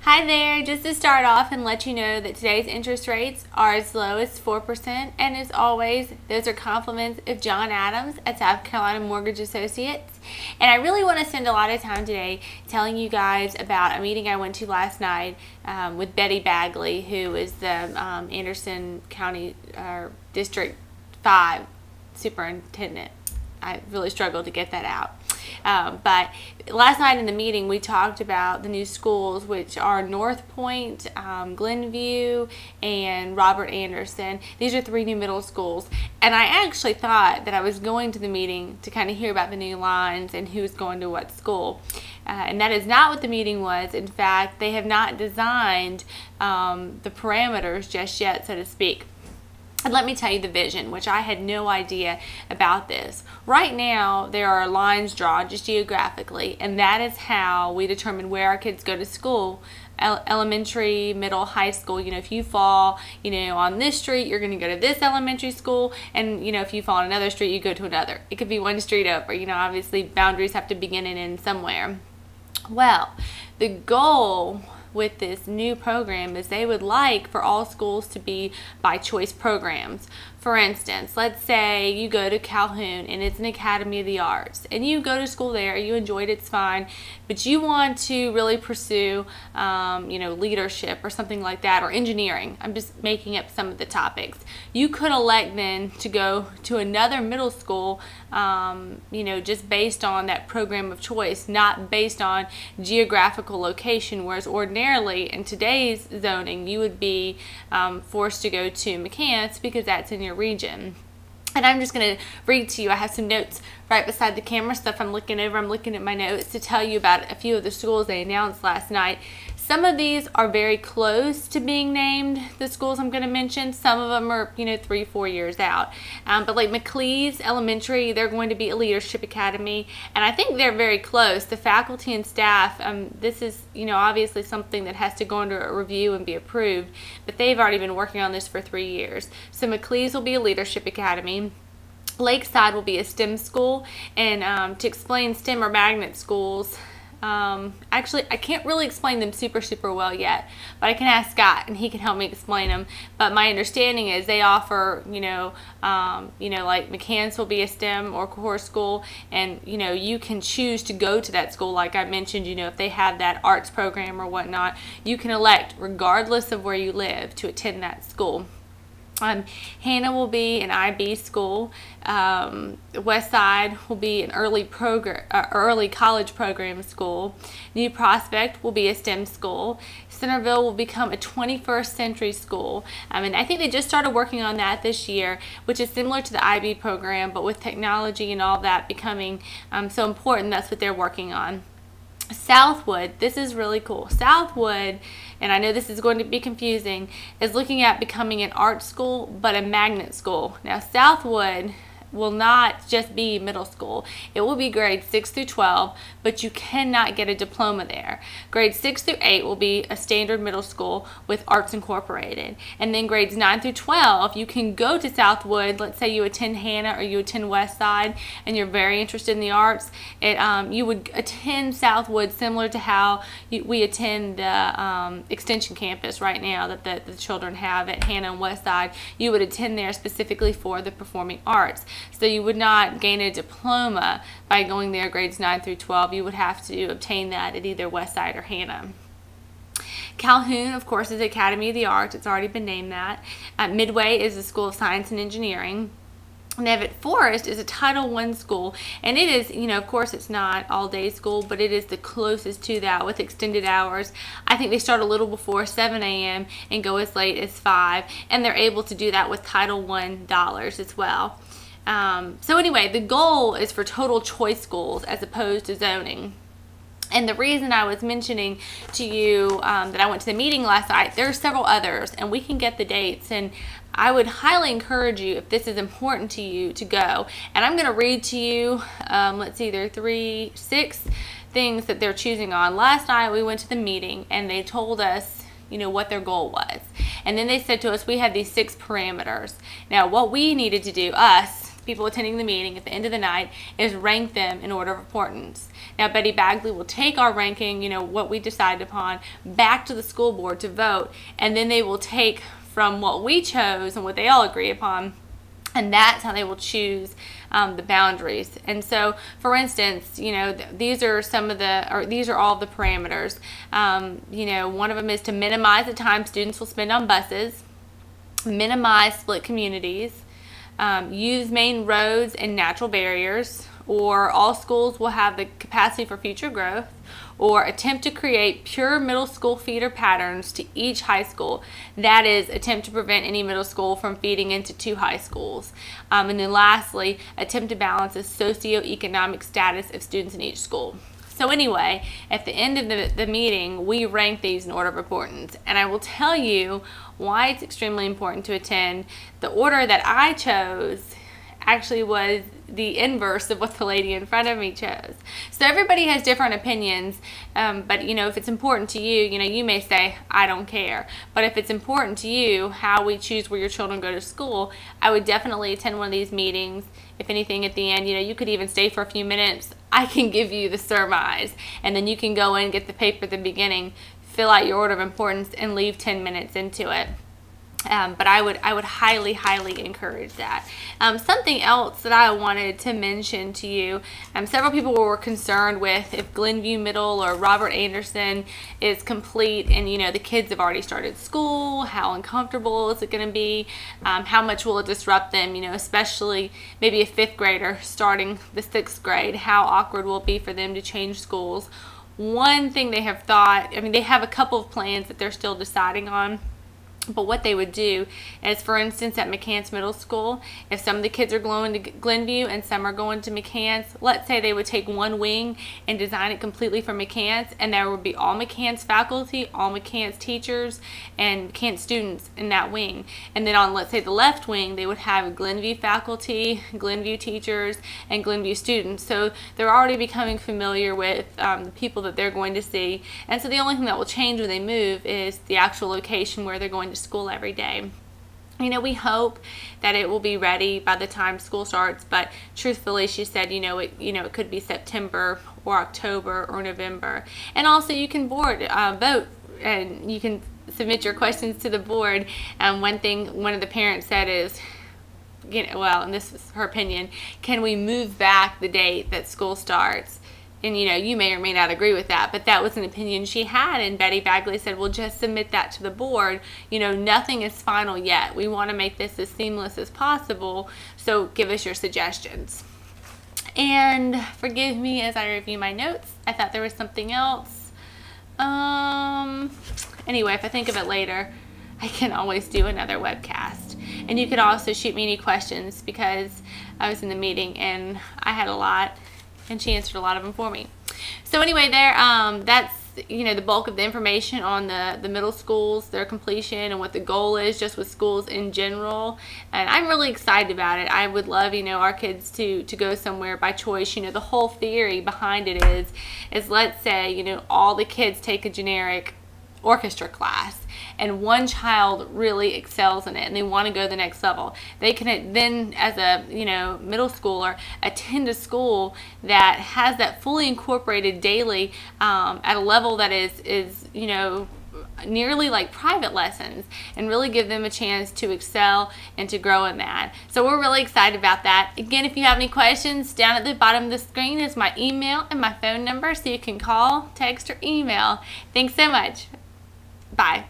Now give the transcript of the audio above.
Hi there, just to start off and let you know that today's interest rates are as low as 4%, and as always, those are compliments of John Adams at South Carolina Mortgage Associates. And I really want to spend a lot of time today telling you guys about a meeting I went to last night with Betty Bagley, who is the Anderson County District 5 Superintendent. I really struggled to get that out. But last night in the meeting, we talked about the new schools, which are North Point, Glenview, and Robert Anderson. These are 3 new middle schools. And I actually thought that I was going to the meeting to kind of hear about the new lines and who's going to what school. And that is not what the meeting was. In fact, they have not designed the parameters just yet, so to speak. And let me tell you the vision, which I had no idea about this. Right now, there are lines drawn just geographically, and that is how we determine where our kids go to school. Elementary, middle, high school. You know, if you fall, on this street, you're going to go to this elementary school, and if you fall on another street, you go to another. It could be one street over. Obviously boundaries have to begin and end somewhere. Well, the goal with this new program is they would like for all schools to be by choice programs. For instance, let's say you go to Calhoun and it's an Academy of the Arts, and you go to school there, you enjoyed it, it's fine, but you want to really pursue leadership or something like that, or engineering. I'm just making up some of the topics. You could elect then to go to another middle school just based on that program of choice, not based on geographical location, whereas ordinarily in today's zoning you would be forced to go to McCants because that's in your region. And I'm just going to read to you. I have some notes right beside the camera, stuff I'm looking over. I'm looking at my notes to tell you about a few of the schools they announced last night. Some of these are very close to being named, the schools I'm going to mention. Some of them are, 3-4 years out. But like McLeese Elementary, they're going to be a leadership academy. And I think they're very close. The faculty and staff, this is, obviously something that has to go under a review and be approved. But they've already been working on this for 3 years. So McLeese will be a leadership academy. Lakeside will be a STEM school. And to explain STEM or magnet schools, actually, I can't really explain them super well yet, but I can ask Scott and he can help me explain them. But my understanding is they offer, like McCants will be a STEM or core school, and you can choose to go to that school. Like I mentioned, if they have that arts program or whatnot, you can elect, regardless of where you live, to attend that school. Hannah will be an IB school. Westside will be an early college program school. New Prospect will be a STEM school. Centerville will become a 21st century school. And I think they just started working on that this year, which is similar to the IB program, but with technology and all that becoming so important, that's what they're working on. Southwood, this is really cool. Southwood, and I know this is going to be confusing, is looking at becoming an art school, but a magnet school. Now, Southwood will not just be middle school. It will be grades 6 through 12, but you cannot get a diploma there. Grades 6 through 8 will be a standard middle school with arts incorporated. And then grades 9 through 12, you can go to Southwood. Let's say you attend Hannah or you attend Westside and you're very interested in the arts. You would attend Southwood similar to how we attend the extension campus right now that the children have at Hannah and Westside. You would attend there specifically for the performing arts. So you would not gain a diploma by going there grades 9 through 12. You would have to obtain that at either Westside or Hannah. Calhoun, of course, is Academy of the Arts. It's already been named that. Midway is the School of Science and Engineering. Nevitt Forest is a Title I school, and it is, of course it's not all-day school, but it is the closest to that with extended hours. I think they start a little before 7 a.m. and go as late as 5, and they're able to do that with Title I dollars as well. So anyway, the goal is for total choice schools as opposed to zoning. And the reason I was mentioning to you that I went to the meeting last night, there are several others, and we can get the dates. And I would highly encourage you, if this is important to you, to go. And I'm going to read to you, let's see, there are 6 things that they're choosing on. Last night we went to the meeting, and they told us, what their goal was. And then they said to us, we had these 6 parameters. Now, what we needed to do, us, people attending the meeting at the end of the night is rank them in order of importance. Now, Betty Bagley will take our ranking, you know, what we decided upon, back to the school board to vote, and then they will take from what we chose and what they all agree upon, and that's how they will choose the boundaries. And so, for instance, you know, these are these are all the parameters. You know, one of them is to minimize the time students will spend on buses, minimize split communities, use main roads and natural barriers, or all schools will have the capacity for future growth, or attempt to create pure middle school feeder patterns to each high school. That is, attempt to prevent any middle school from feeding into 2 high schools. And then lastly, attempt to balance the socioeconomic status of students in each school. So anyway, at the end of the meeting, we rank these in order of importance. And I will tell you why it's extremely important to attend. The order that I chose actually was the inverse of what the lady in front of me chose. So everybody has different opinions, but you know, if it's important to you, you know, you may say, I don't care. But if it's important to you how we choose where your children go to school, I would definitely attend one of these meetings. If anything, at the end, you know, you could even stay for a few minutes. I can give you the surmise, and then you can go in, get the paper at the beginning, fill out your order of importance, and leave 10 minutes into it. But I would highly, highly encourage that. Something else that I wanted to mention to you, several people were concerned with if Glenview Middle or Robert Anderson is complete and, you know, the kids have already started school, how uncomfortable is it going to be? How much will it disrupt them, you know, especially maybe a 5th grader starting the 6th grade, how awkward will it be for them to change schools? One thing they have thought, I mean, they have a couple of plans that they're still deciding on. But what they would do is, for instance, at McCants Middle School, if some of the kids are going to Glenview and some are going to McCants, let's say they would take one wing and design it completely for McCants, and there would be all McCants faculty, all McCants teachers, and McCants students in that wing. And then on, let's say, the left wing, they would have Glenview faculty, Glenview teachers, and Glenview students. So they're already becoming familiar with the people that they're going to see. And so the only thing that will change when they move is the actual location where they're going to school every day. You know, we hope that it will be ready by the time school starts, but truthfully, she said, it could be September or October or November. And also, you can vote, and you can submit your questions to the board. One thing one of the parents said is, well, and this was her opinion, can we move back the date that school starts? And, you know, you may or may not agree with that, but that was an opinion she had. And Betty Bagley said, well, just submit that to the board. You know, nothing is final yet. We want to make this as seamless as possible. So give us your suggestions. And forgive me as I review my notes. I thought there was something else. Anyway, if I think of it later, I can always do another webcast. And you could also shoot me any questions, because I was in the meeting and I had a lot, and she answered a lot of them for me. So anyway, that's the bulk of the information on the middle schools, their completion, and what the goal is just with schools in general. And I'm really excited about it. I would love, our kids to go somewhere by choice. The whole theory behind it is let's say, all the kids take a generic orchestra class and one child really excels in it and they want to go to the next level. They can then, as a middle schooler, attend a school that has that fully incorporated daily at a level that is nearly like private lessons, and really give them a chance to excel and to grow in that. So we're really excited about that. Again, if you have any questions, down at the bottom of the screen is my email and my phone number, so you can call, text, or email. Thanks so much. Bye.